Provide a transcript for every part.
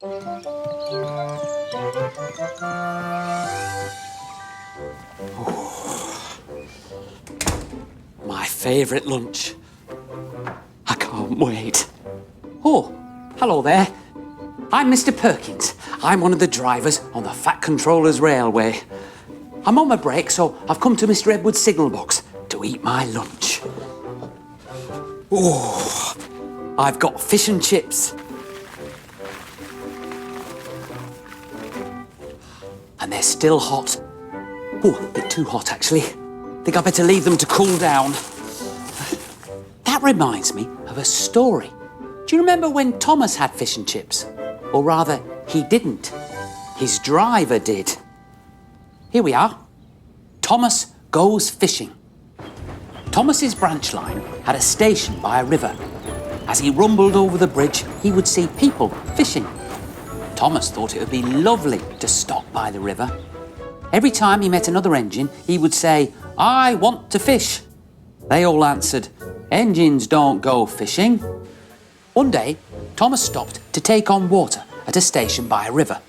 My favourite lunch. I can't wait. Oh, hello there. I'm Mr. Perkins. I'm one of the drivers on the Fat Controller's Railway. I'm on my break, so I've come to Mr. Edward's signal box to eat my lunch. Oh, I've got fish and chips. And they're still hot. Oh, a bit too hot, actually. Think I better leave them to cool down. That reminds me of a story. Do you remember when Thomas had fish and chips? Or rather, he didn't. His driver did. Here we are. Thomas goes fishing. Thomas's branch line had a station by a river. As he rumbled over the bridge, he would see people fishing. Thomas thought it would be lovely to stop by the river. Every time he met another engine, he would say, "I want to fish." They all answered, "Engines don't go fishing." One day, Thomas stopped to take on water at a station by a river.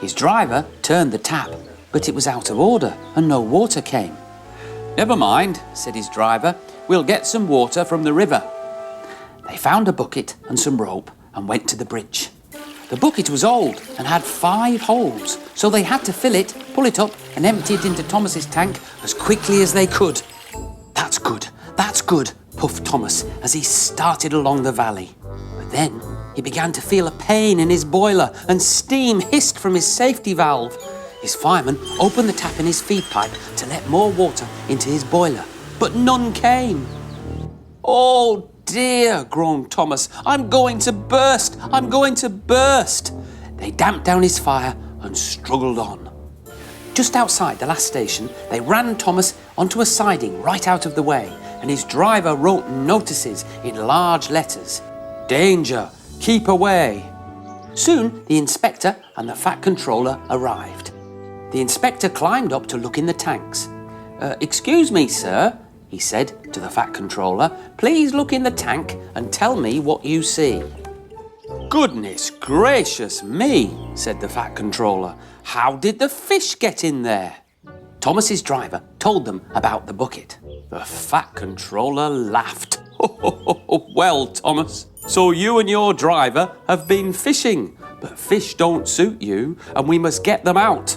His driver turned the tap, but it was out of order and no water came. "Never mind," said his driver, "we'll get some water from the river." They found a bucket and some rope and went to the bridge. The bucket was old and had 5 holes, so they had to fill it, pull it up and empty it into Thomas's tank as quickly as they could. That's good, puffed Thomas as he started along the valley. But then he began to feel a pain in his boiler and steam hissed from his safety valve. His fireman opened the tap in his feed pipe to let more water into his boiler, but none came. "Oh dear," groaned Thomas, I'm going to burst. They damped down his fire and struggled on. Just outside the last station, they ran Thomas onto a siding right out of the way, and his driver wrote notices in large letters. "Danger, keep away." Soon the inspector and the Fat Controller arrived. The inspector climbed up to look in the tanks. "Excuse me, sir," he said to the Fat Controller, "please look in the tank and tell me what you see." "Goodness gracious me," said the Fat Controller. "How did the fish get in there?" Thomas's driver told them about the bucket. The Fat Controller laughed. "Well, Thomas, so you and your driver have been fishing, but fish don't suit you and we must get them out."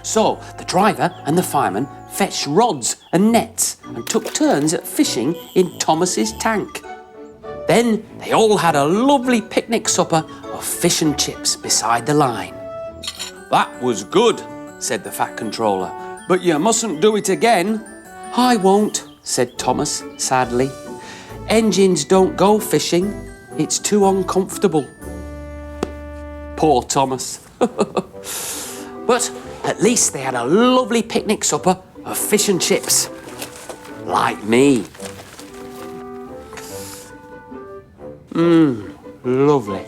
So the driver and the fireman fetched rods and nets and took turns at fishing in Thomas's tank. Then they all had a lovely picnic supper of fish and chips beside the line. "That was good," said the Fat Controller, "but you mustn't do it again." "I won't," said Thomas sadly. "Engines don't go fishing. It's too uncomfortable." Poor Thomas. But at least they had a lovely picnic supper of fish and chips. Like me. Lovely.